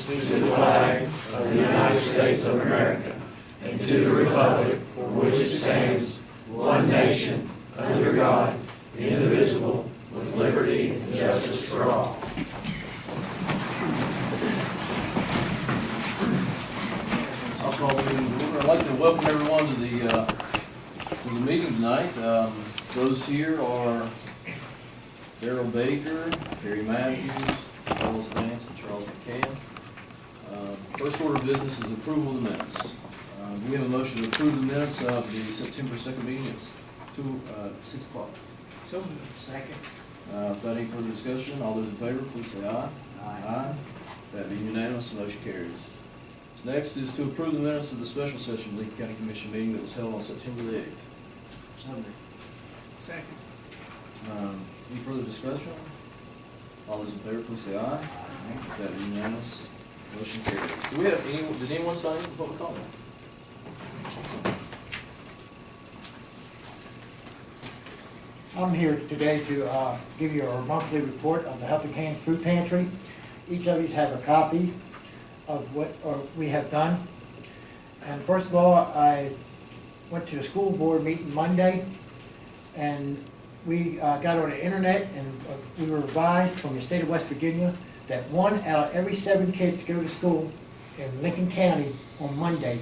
to the flag of the United States of America and to the republic for which it stands, one nation, under God, indivisible, with liberty and justice for all. I'll call the meeting to order. I'd like to welcome everyone to the meeting tonight. Those here are Darrell Baker, Terry Matthews, Charles Vance, and Charles McCann. First order of business is approval of the minutes. Do we have a motion to approve the minutes of the September 2nd meeting? It's 6 o'clock. So moved. Second. Without any further discussion, all those in favor, please say aye. Aye. That being unanimous, the motion carries. Next is to approve the minutes of the special session of Lincoln County Commission meeting that was held on September the 8th. So moved. Second. Any further discussion? All those in favor, please say aye. That being unanimous, motion carries. Do we have did anyone sign in for public comment? I'm here today to give you our monthly report of the Helping Hands Food Pantry. Each of you have a copy of what we have done. And first of all, I went to the school board meeting Monday, and we got on the internet, and we were advised from the state of West Virginia that 1 out of every 7 kids go to school in Lincoln County on Monday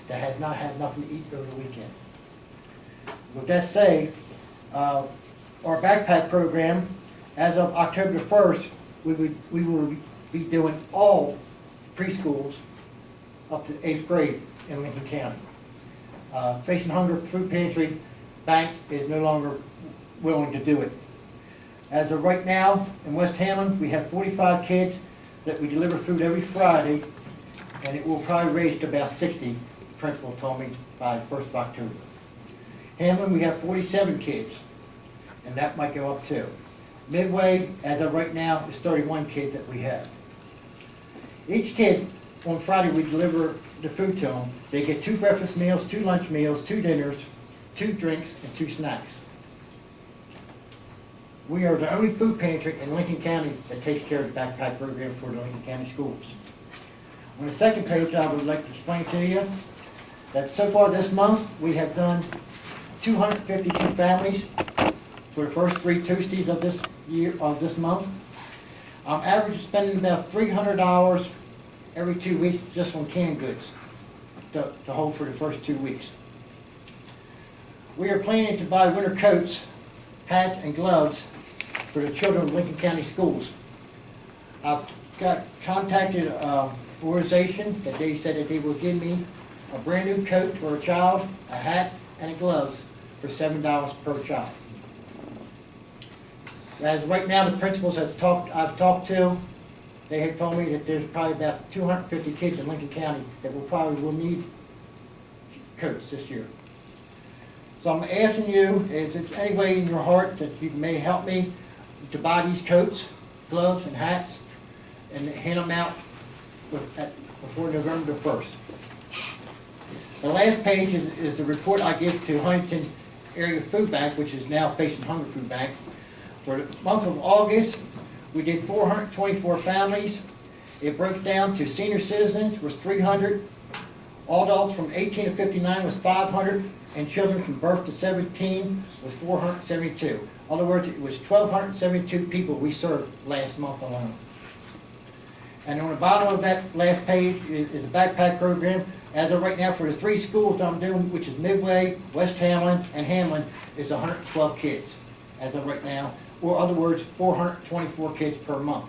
that has not had nothing to eat over the weekend. With that said, our backpack program, as of October 1st, we will be doing all preschools up to 8th grade in Lincoln County. Facing Hunger Food Pantry Bank is no longer willing to do it. As of right now, in West Hamlin, we have 45 kids that we deliver food every Friday, and it will probably raise to about 60, the principal told me, by the 1st of October. Hamlin, we have 47 kids, and that might go up too. Midway, as of right now, is 31 kids that we have. Each kid, on Friday, we deliver the food to them. They get 2 breakfast meals, 2 lunch meals, 2 dinners, 2 drinks, and 2 snacks. We are the only food pantry in Lincoln County that takes care of the backpack program for the Lincoln County schools. On the second page, I would like to explain to you that so far this month, we have done 252 families for the first 3 Tuesdays of this month. I'm average spending about $300 every 2 weeks just on canned goods to hold for the first 2 weeks. We are planning to buy winter coats, hats, and gloves for the children of Lincoln County schools. I've contacted an organization that they said that they will give me a brand new coat for a child, a hat, and a gloves for $7 per child. As of right now, the principals I've talked to, they have told me that there's probably about 250 kids in Lincoln County that will need coats this year. So I'm asking you, if there's any way in your heart that you may help me to buy these coats, gloves, and hats, and hand them out before November the 1st. The last page is the report I give to Huntington Area Food Bank, which is now Facing Hunger Food Bank. For the month of August, we did 424 families. It broke down to senior citizens was 300, adults from 18 to 59 was 500, and children from birth to 17 was 472. In other words, it was 1,272 people we served last month alone. And on the bottom of that last page is the backpack program. As of right now, for the 3 schools I'm doing, which is Midway, West Hamlin, and Hamlin, is 112 kids as of right now. Or in other words, 424 kids per month.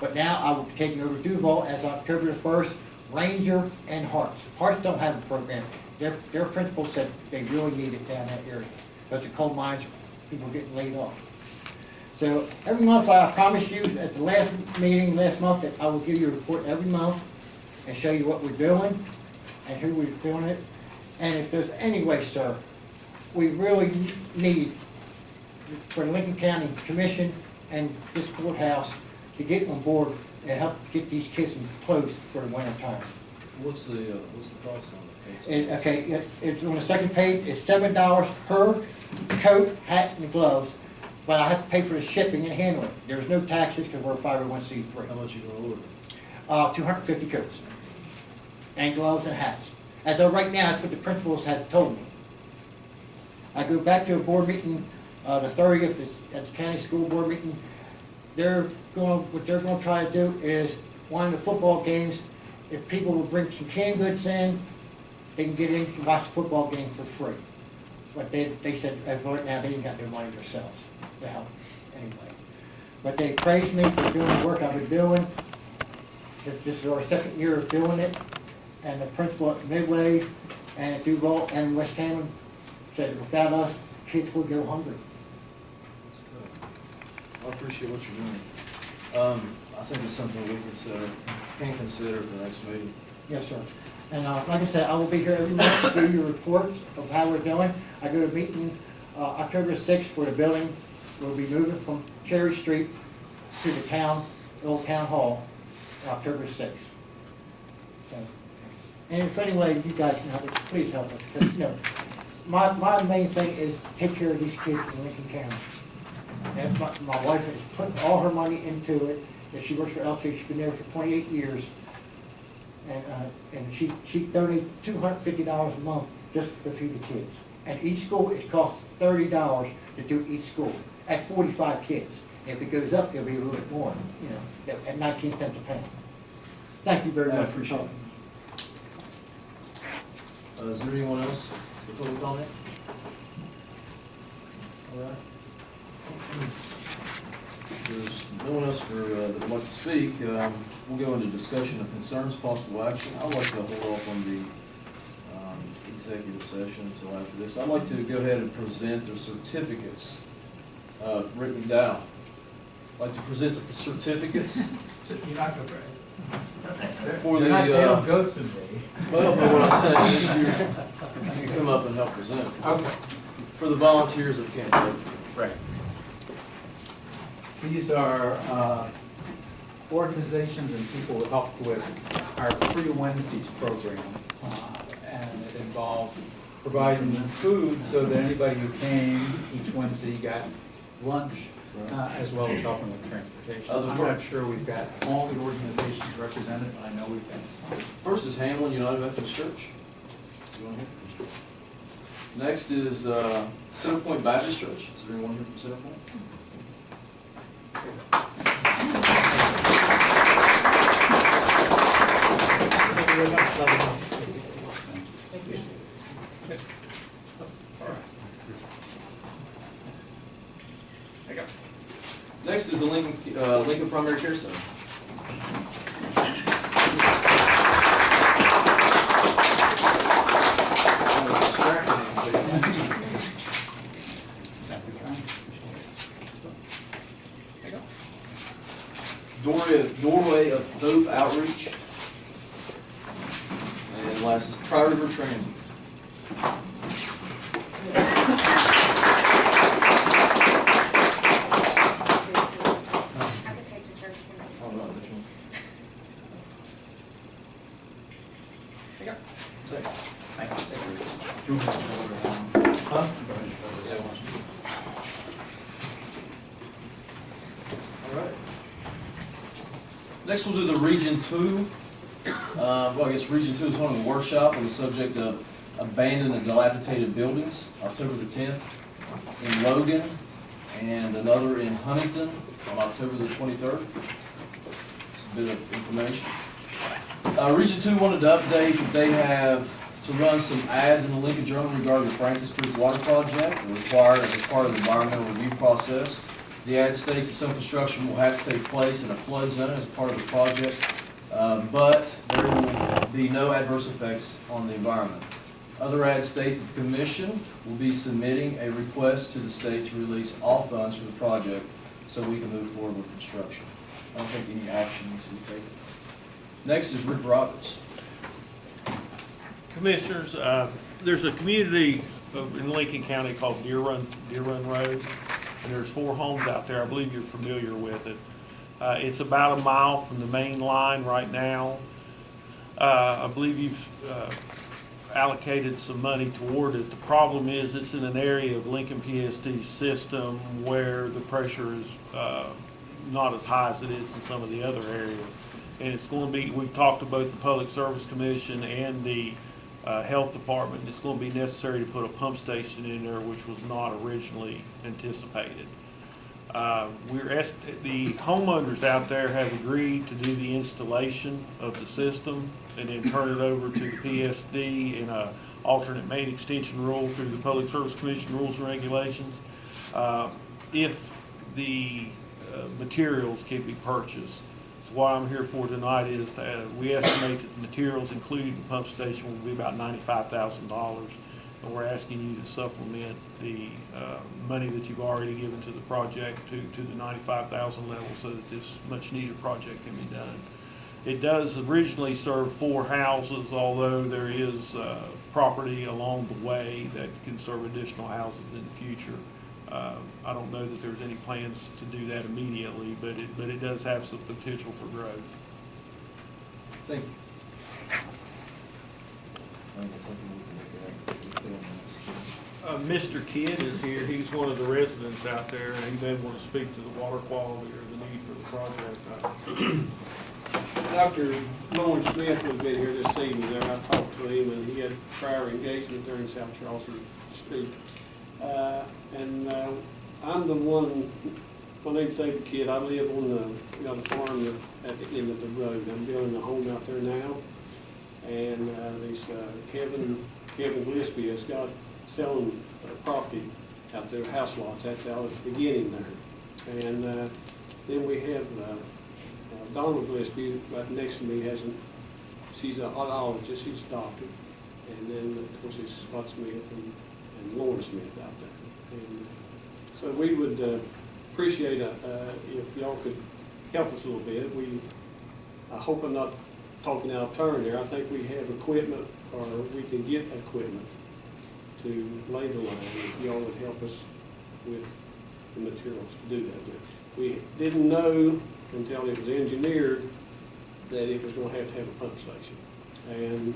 But now I will be taking over Duval as of October the 1st, Ranger and Hearts. Hearts don't have a program. Their principal said they really need it down that area. Because the coal mines, people are getting laid off. So every month I promise you at the last meeting last month that I will give you a report every month and show you what we're doing and who we're doing it. And if there's any way, sir, we really need for the Lincoln County Commission and this courthouse to get on board and help get these kids clothes for the winter time. What's the cost on the case? Okay, it's on the second page. It's $7 per coat, hat, and gloves. But I have to pay for the shipping and handling. There's no taxes because we're a 501c3. How much you gonna order? 250 coats, and gloves and hats. As of right now, that's what the principals have told me. I go back to a board meeting, the 30th, at the county school board meeting. What they're gonna try to do is, one of the football games, if people will bring some canned goods in, they can get in and watch the football game for free. But they said, as of right now, they ain't got no money themselves to help anyway. But they praised me for doing the work I've been doing. This is our second year of doing it. And the principal at Midway and at Duval and West Hammond said without us, kids would go hungry. I appreciate what you're doing. I think it's something we can consider at the next meeting. Yes, sir. And like I said, I will be here every month to do your reports of how we're doing. I go to a meeting October 6th for the building. We'll be moving from Cherry Street to the town, the old town hall, October 6th. So, and if anyway you guys can help us, please help us. 'Cause, my main thing is take care of these kids in Lincoln County. And my wife has put all her money into it. And she works for LC. She's been there for 28 years. And she donates $250 a month just to feed the kids. And each school, it costs $30 to do each school, at 45 kids. If it goes up, it'll be a little bit more, at 19 cents a pound. Thank you very I much. appreciate it. Is there anyone else for public comment? All right. If there's no one else that would like to speak, we'll go into discussion of concerns, possible action. I'd like to hold off on the executive session until after this. I'd like to go ahead and present the certificates written down. I'd like to present the certificates You're not going to. for the, Go to me. well, but what I'm saying is you can come up and help present. Okay. For the volunteers that can't vote. Right. These are organizations and people who help with our Free Wednesdays program. And it involved providing them food so that anybody who came each Wednesday got lunch, as well as helping with transportation. I'm not sure we've got all the organizations represented, but I know we've got some. First is Hamlin United Methodist Church. See one here? Next is Center Point Baptist Church. Is there anyone here from Center Point? Thank you very much. Next is the Lincoln Primary Care Center. Doorway of Hope Outreach. And last is Tri-River Transit. Next, we'll do the Region 2. Well, I guess Region 2 is holding a workshop on the subject of abandoned and dilapidated buildings, October the 10th in Logan, and another in Huntington on October the 23rd. It's a bit of information. Region 2 wanted to update that they have to run some ads in the Lincoln Journal regarding the Francis Creek Water Project, required as part of the environmental review process. The ad states that some construction will have to take place in a flood zone as a part of the project, but there will be no adverse effects on the environment. Other ads state that the commission will be submitting a request to the state to release all funds for the project so we can move forward with construction. I don't think any action needs to be taken. Next is Rick Roberts. Commissioners, there's a community in Lincoln County called Deer Run Road, and there's 4 homes out there. I believe you're familiar with it. It's about a mile from the main line right now. I believe you've allocated some money toward it. The problem is it's in an area of Lincoln PSD system where the pressure is not as high as it is in some of the other areas. And it's going to be, we've talked to both the Public Service Commission and the Health Department. It's going to be necessary to put a pump station in there, which was not originally anticipated. The homeowners out there have agreed to do the installation of the system and then turn it over to the PSD in a alternate main extension rule through the Public Service Commission rules and regulations. If the materials can be purchased. So what I'm here for tonight is that we estimate that the materials, including the pump station, will be about $95,000. And we're asking you to supplement the money that you've already given to the project to the $95,000 level so that this much needed project can be done. It does originally serve 4 houses, although there is property along the way that can serve additional houses in the future. I don't know that there's any plans to do that immediately, but it does have some potential for growth. Thank you. I think it's something we can make it Mr. Kidd is here. He's one of the residents out there, and he may want to speak to the water quality or the need for the project. Dr. Lawrence Smith would have been here this evening, there, I talked to him, and he had prior engagement during South Charleston to speak. I'm the one, my name's David Kidd, I live on the farm at the end of the road. I'm building a home out there now, and this Kevin Gillespie has got selling property out there, house lots, that's out at the beginning there. And then we have Donna Gillespie right next to me, she's an audiologist, she's a doctor. And then, of course, it's Scott Smith and Lawrence Smith out there. And so we would appreciate if y'all could help us a little bit. I hope I'm not talking out of turn there. I think we have equipment, or we can get equipment to lay the line, if y'all would help us with the materials to do that with. We didn't know until it was engineered that it was going to have a pump station. And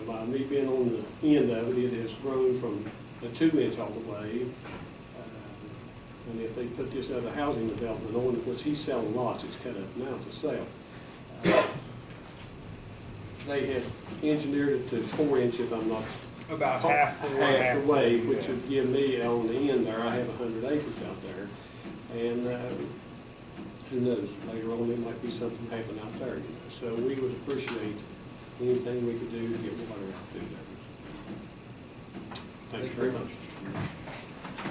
by me being on the end of it, it has grown from a 2-inch all the way. And if they put this other housing development on it, which he's selling lots, it's cut up now to sell. They have engineered it to 4 inches. I'm not About half the way, which would give me on the end there. I have 100 acres out there, and who knows? Later on, there might be something happen out there. So we would appreciate anything we could do to get water out through there. Thank you very much.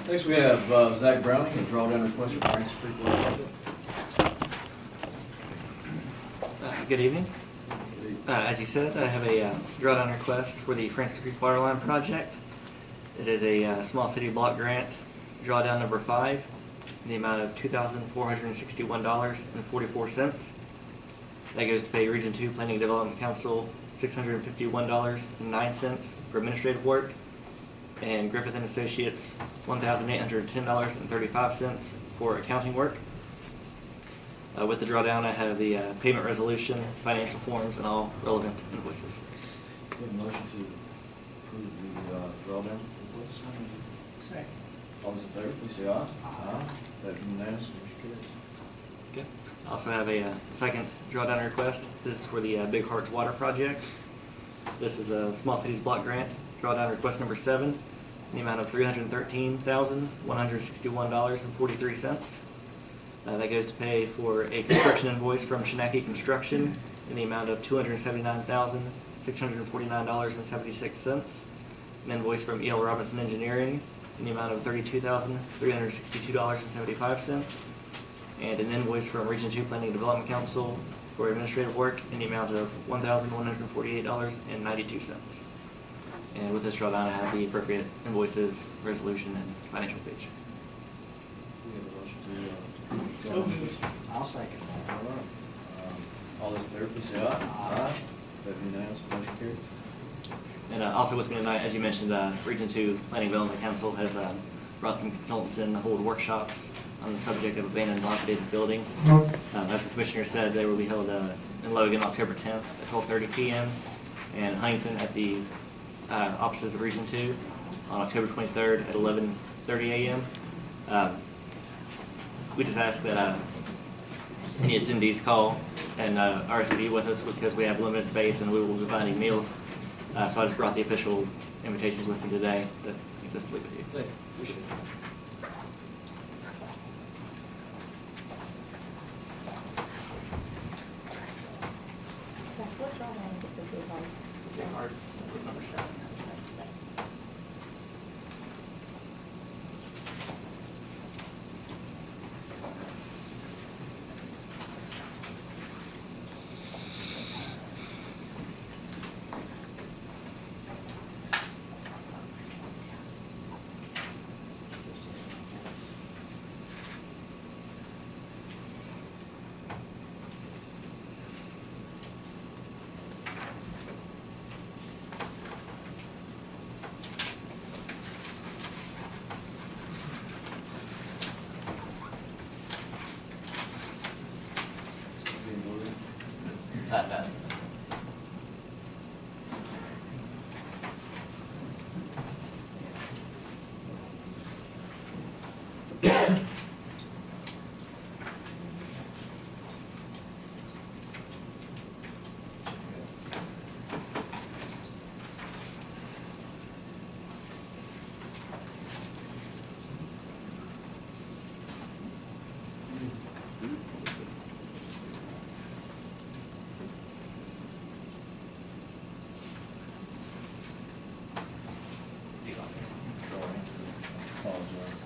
Next, we have Zach Browning, a drawdown request for Francis Creek Water Project. Good evening. As you said, I have a drawdown request for the Francis Creek Water Line project. It is a small city block grant, drawdown number 5, in the amount of $2,461.44. That goes to pay Region 2 Planning Development Council $651.09 for administrative work, and Griffith and Associates $1,810.35 for accounting work. With the drawdown, I have the payment resolution, financial forms, and all relevant invoices. We have a motion to approve the drawdown request. Second. All those in favor, please say aye. Aye. That unanimous, motion carries. Okay. I also have a second drawdown request. This is for the Big Hearts Water Project. This is a Small Cities Block Grant, drawdown request number 7, in the amount of $313,161.43. That goes to pay for a construction invoice from Shinaki Construction in the amount of $279,649.76. An invoice from E.L. Robinson Engineering in the amount of $32,362.75. And an invoice from Region 2 Planning Development Council for administrative work in the amount of $1,148.92. And with this drawdown, I have the appropriate invoices, resolution, and financial page. We have a motion to approve the So drawdown moved. request. I'll second All right. All those in favor, please say aye. Aye. That unanimous, motion carries. And also with me tonight, as you mentioned, Region 2 Planning Development Council has brought some consultants in to hold workshops on the subject of abandoned and dilapidated buildings. As the Commissioner said, they will be held in Logan October 10th at 12:30 p.m. and Huntington at the offices of Region 2 on October 23rd at 11:30 a.m. We just ask that any attendees call and RSVP with us because we have limited space and we will be providing meals. So I just brought the official invitations with me today that I just leave with you. Thank you. Appreciate it. Seth, what drawing is it for Big Hearts? Big Hearts was number 7. That. Sorry. Apologize.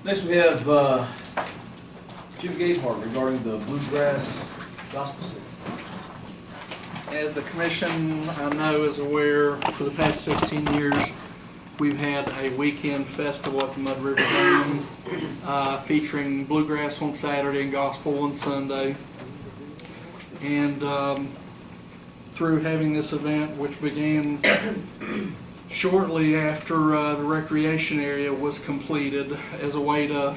Next, we have Jim Gabehart regarding the Bluegrass Gospel Center. As the commission, I know, is aware, for the past 16 years, we've had a weekend festival at the Mud River Dome featuring bluegrass on Saturday and gospel on Sunday. And through having this event, which began shortly after the recreation area was completed, as a way to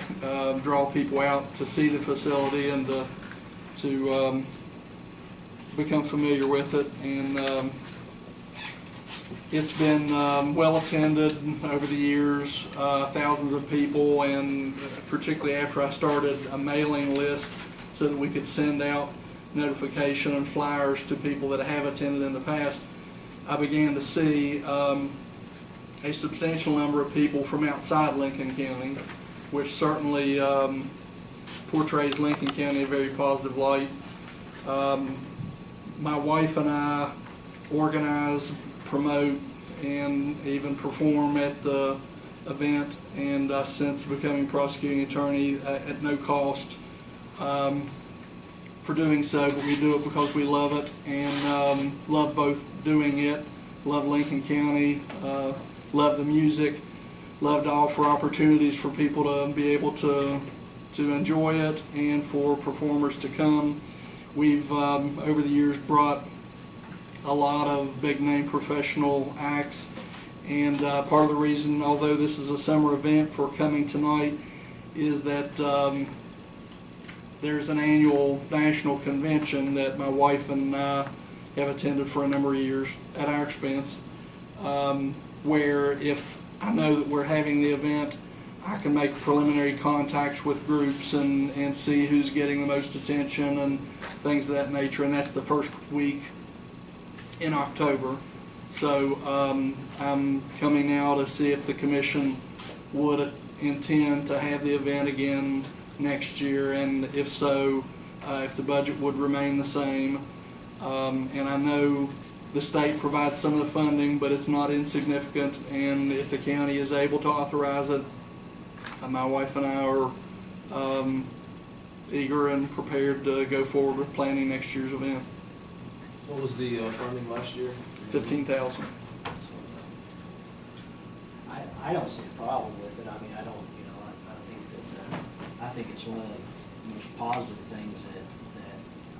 draw people out to see the facility and to become familiar with it. And it's been well attended over the years, thousands of people, and particularly after I started a mailing list so that we could send out notification and flyers to people that have attended in the past, I began to see a substantial number of people from outside Lincoln County, which certainly portrays Lincoln County in a very positive light. My wife and I organize, promote, and even perform at the event, and since becoming prosecuting attorney at no cost for doing so, but we do it because we love it and love both doing it, love Lincoln County, love the music, love to offer opportunities for people to be able to enjoy it and for performers to come. We've over the years brought a lot of big name professional acts, and part of the reason, although this is a summer event, for coming tonight is that there's an annual national convention that my wife and I have attended for a number of years at our expense, where if I know that we're having the event, I can make preliminary contacts with groups and see who's getting the most attention and things of that nature, and that's the first week in October. So I'm coming now to see if the commission would intend to have the event again next year, and if so, if the budget would remain the same. And I know the state provides some of the funding, but it's not insignificant, and if the county is able to authorize it, my wife and I are eager and prepared to go forward with planning next year's event. What was the funding last year? 15,000. I don't see a problem with it. I mean, I don't, you know, I think that, I think it's one of the most positive things that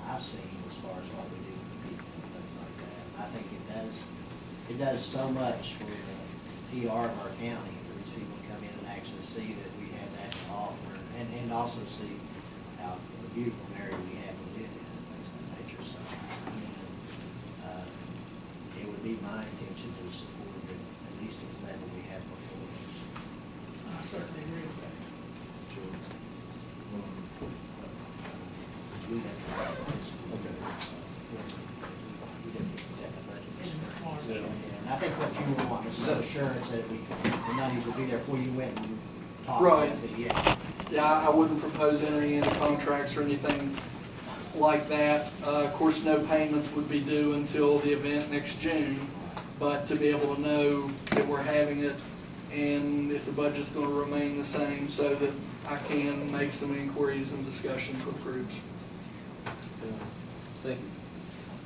I've seen as far as what we do for people and things like that. I think it does so much for the PR of our county, for these people to come in and actually see that we have that to offer, and also see how beautiful an area we have within it and things of that nature. So, I mean, it would be my intention to support it at least at the level we have before. I certainly agree with that. We have Okay. we didn't get that budget. And I think what you want is some assurance that the monies will be there before you went and talked. Right. But yeah. Yeah, I wouldn't propose entering into contracts or anything like that. Of course, no payments would be due until the event next June, but to be able to know that we're having it and if the budget's gonna remain the same so that I can make some inquiries and discussions with groups. Thank you.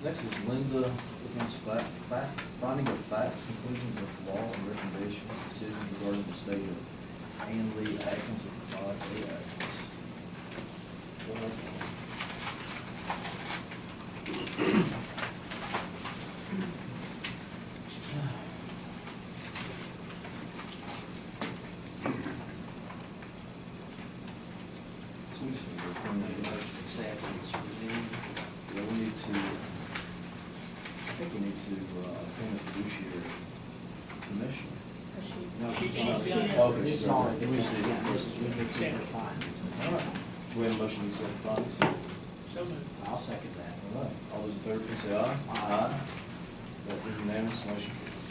Next is Linda Wilkins, finding of facts, conclusions of law, and recommendations, decisions regarding the state of Ann Lee Atkins and Todd A. Atkins. Go ahead. So we just need to approve the motion. Accept it as presumed. Yeah, we need to, I think we need to appoint a fiduciary commission. No, She- she's she- already- she- This is already, we just need, yeah, this is, we need to define All right. Do we have a motion to accept the funds? So moved. I'll second that. All right. All those in favor, please say aye. Aye. That is unanimous, motion carries.